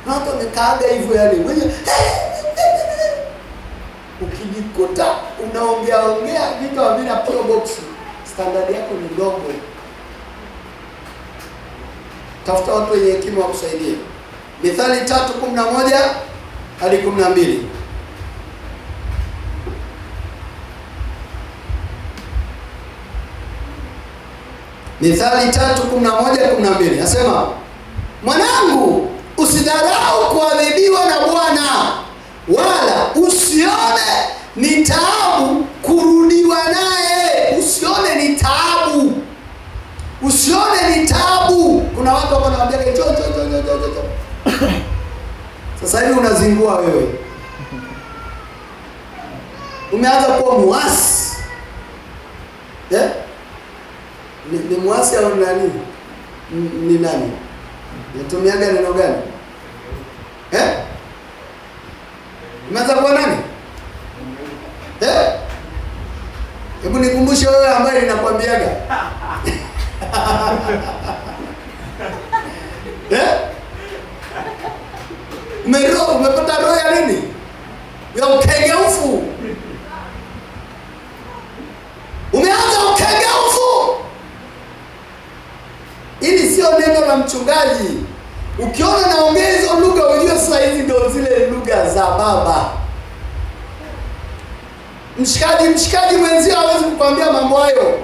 na watu wamekaaga hivyo yani mwenye ukijikuta unaongea vitu havina pro box, standard yako ni ndogo. Tafuta watu wenye hekima wakusaidie. Mithali 3:11 hadi 12. Mithali 3:11-12. Nasema, mwanangu, usidharau kuadhibiwa na Bwana, wala usione ni taabu kurudiwa naye. Usione ni taabu. Usione ni taabu. Kuna watu ambao wanawaambia cho. Sasa hivi unazingua wewe. Umeanza kuwa muasi. Ni muasi au nani? Ni nani? Natumiaga neno gani? Umeanza kuwa nani? Hebu nikumbushe wewe ambaye ninakwambiaga. Umepata roho ya nini? Ya ukengeufu. Umeanza ukengeufu. Hili sio neno la mchungaji. Ukiona naongea hizo lugha ujue sasa hizi ndio zile lugha za baba. Mshikaji mwenzio hawezi kukwambia mambo hayo.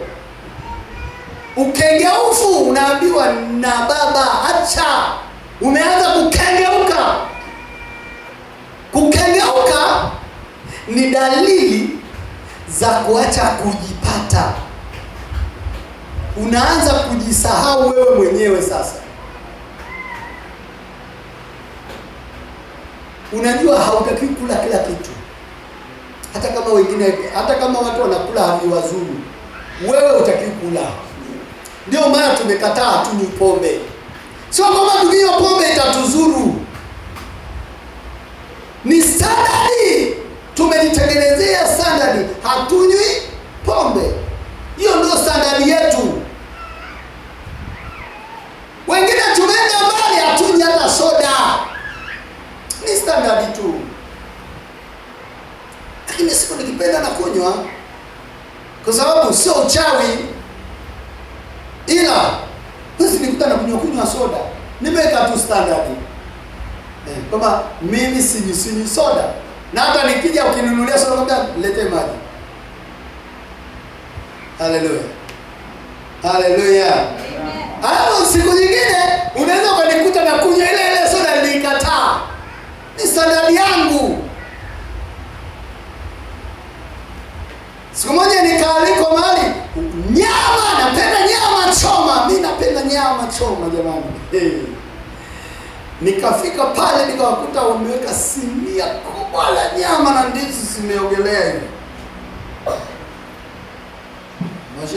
Ukengeufu unaambiwa na baba, acha. Umeanza kukengeuka. Kukengeuka ni dalili za kuacha kujipata. Unaanza kujisahau wewe mwenyewe sasa. Unajua hautaki kula kila kitu. Hata kama watu wanakula haviwazuru, wewe hutaki kula. Ndio maana tumekataa tunywe pombe. Sio kama tukinywa pombe itatuzuru. Ni standard. Tumejitengenezea standard. Hatunywi pombe. Hiyo ndio standard yetu. Wengine tumeenda mbali, hatunywi hata soda. Ni standard tu. Lakini siku nikipenda na kunywa, kwa sababu sio uchawi. Ila basi nikuta na kunywa soda. Nimeweka tu standard. Kama mimi sinywi soda. Na hata nikija ukininunulia soda kwamba lete maji. Haleluya. Haleluya. Hapo siku nyingine unaweza kunikuta na kunywa ile soda nilikataa. Ni standard yangu. Siku moja nikaalikwa mahali, napenda nyama choma. Mimi napenda nyama choma jamani. Nikafika pale nikawakuta wameweka sinia kubwa la nyama na ndizi zimeogelea hivi.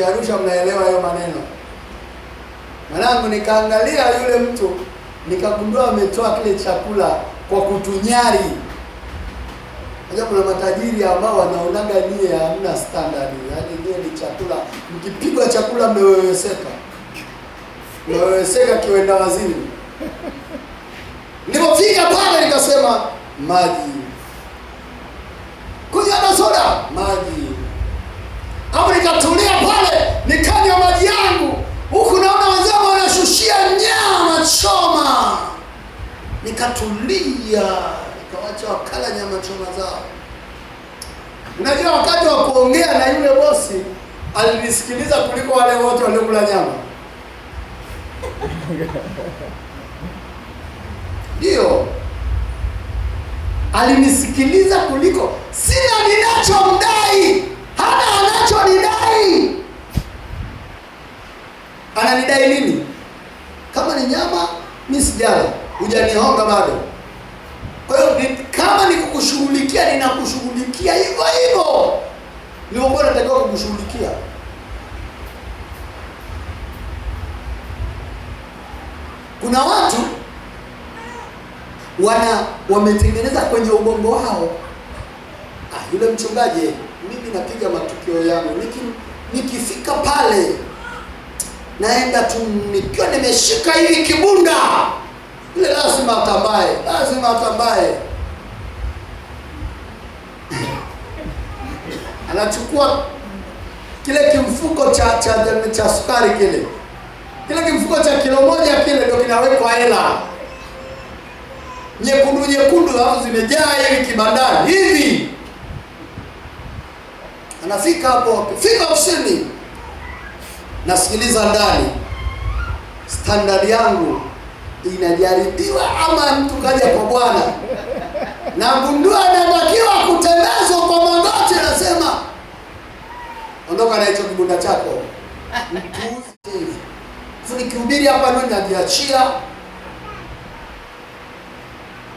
Arusha mnaelewa hayo maneno. Mwanangu, nikaangalia yule mtu, nikagundua ametoa kile chakula kwa kutunyari. Unajua kuna matajiri ambao wanaonaga nyie hamna standard. Yaani nyie ni chakula, mkipigwa chakula mmeweweseka. Mmeweweseka kiwenda wazimu. Nilipofika pale nikasema maji. Kunywa na soda, maji. Hapo nikatulia pale, nikanywa maji yangu. Huku naona wenzangu wanashushia nyama choma. Nikatulia, nikawacha wakala nyama choma zao. Unajua wakati wa kuongea na yule bosi, alinisikiliza kuliko wale wote waliokula nyama. Ndio. Alinisikiliza kuliko sina ninachomdai. Hana anachonidai. Ananidai nini? Kama ni nyama, mimi sijala. Hujanihonga bado. Kwa hiyo kama nikukushughulikia, ninakushughulikia hivyo hivyo. Nilikuwa natakiwa kukushughulikia. Kuna watu wametengeneza kwenye ubongo wao. Yule mchungaji, mimi napiga matukio yangu. Nikifika pale naenda tu nikiwa nimeshika hivi kibunda. Ile lazima lazima atambaye, lazima atambaye. Anachukua kile kimfuko cha sukari kile kimfuko cha kilo moja kile ndio kinawekwa hela nyekundu hapo zimejaa hivi kibandani hivi. Anafika hapo, fika ofisini, nasikiliza ndani, standard yangu inajaribiwa ama mtu kaja kwa Bwana, nagundua anatakiwa kutembezwa kwa magoti, nasema ondoka na hicho kibunda chako. Mtu nikihubiri hapa ndio najiachia.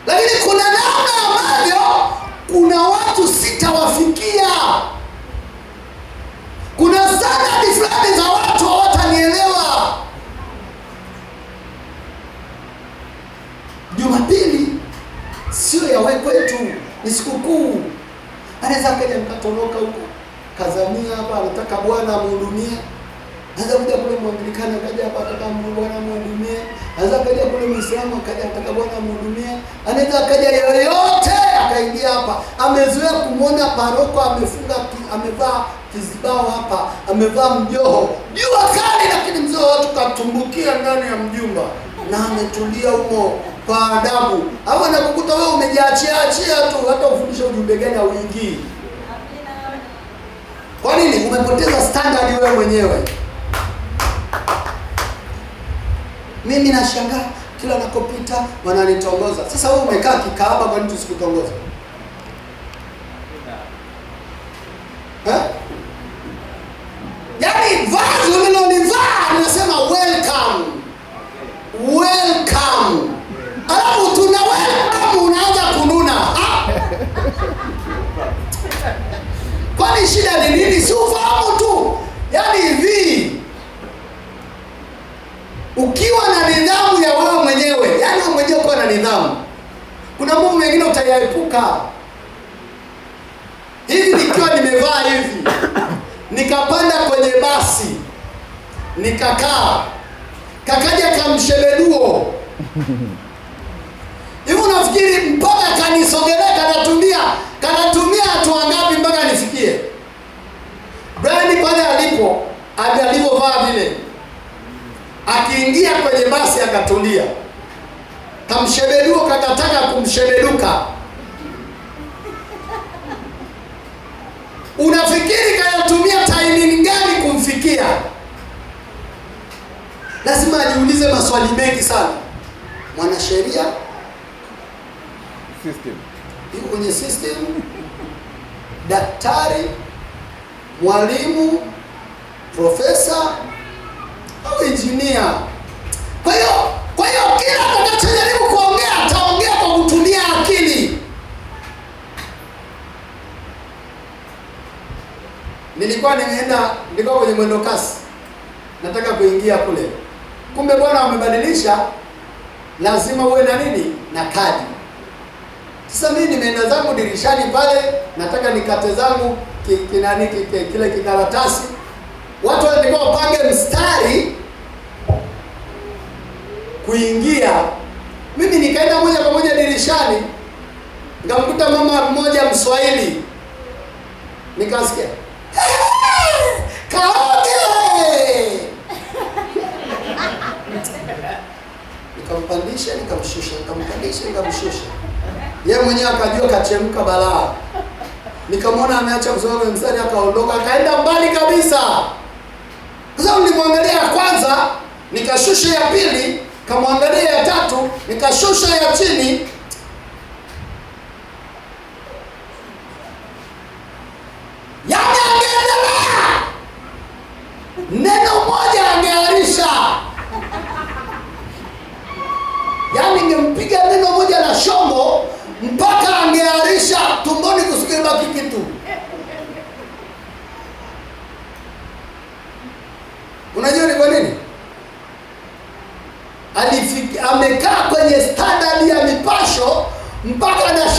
Lakini kuna namna ambavyo kuna watu sitawafikia. Kuna standard fulani za watu hawatanielewa. Jumapili sio ya kwetu, ni sikukuu. Anaweza kaja mkatoroka huko, kazamia hapa anataka Bwana amhudumie. Anaweza kuja kule Mwanglikana akaja hapa ataka Bwana amhudumie. Anaweza kaja kule Muislamu akaja ataka Bwana amhudumie. Anaweza kaja yoyote akaingia hapa. Amezoea kumwona paroko amevaa kizibao hapa, amevaa mjoho. Jua kali lakini mzee watu katumbukia ndani ya mjumba na ametulia huko kwa adabu. Au anakukuta wewe umejiachia tu, hata ufundishe ujumbe gani hauingii. Kwa nini? Umepoteza standard wewe mwenyewe. Mimi nashangaa kila nakopita wananitongoza. Sasa wewe umekaa kikaaba, kwa nini tusikutongoza? Yaani vazi unalolivaa ninasema welcome. Alafu tuna welcome unaanza kununa. Kwani shida ni nini? Si ufahamu tu. Yaani hivi, ukiwa na nidhamu ya wewe mwenyewe, yaani wewe mwenyewe ukiwa na nidhamu, kuna mambo mengine utayaepuka. Hivi nikiwa nimevaa hivi, nikapanda kwenye basi, nikakaa, kakaja kamshebeduo. Hivi unafikiri mpaka kanisogelea kanatumia hatua ngapi mpaka nifikie? Brian pale alipovaa vile, akiingia kwenye basi akatulia, kamshebeduo kakataka kumshebeduka. Unafikiri kanatumia timing gani kumfikia? Lazima ajiulize maswali mengi sana. Mwanasheria system, yuko kwenye system, daktari, mwalimu, profesa au engineer. Kwa hiyo kila atakachojaribu kuongea ataongea kwa kutumia akili. Nilikuwa kwenye mwendo kasi, nataka kuingia kule, kumbe bwana wamebadilisha, lazima uwe na nini, na kadi. Sasa mimi nimeenda zangu dirishani pale, nataka nikate zangu kile kikaratasi. Watu walikuwa wapange mstari kuingia, mimi nikaenda moja kwa moja dirishani, nikamkuta mama mmoja Mswahili, nikasikia kaoge. Nikampandisha nikamshusha, nikampandisha nikamshusha. Yeye mwenyewe akajua kachemka balaa. Nikamwona ameacha kusoma mstari, akaondoka akaenda mbali kabisa. Sasa nilimwangalia ya kwanza, nikashusha ya pili, kamwangalia ya tatu, nikashusha ya chini. Yaani angeendelea, neno moja angearisha. Yaani ningempiga neno moja la shombo mpaka angearisha tumboni kusikibaki kitu. Unajua ni kwa nini? Amekaa kwenye standard ya mipasho mpaka na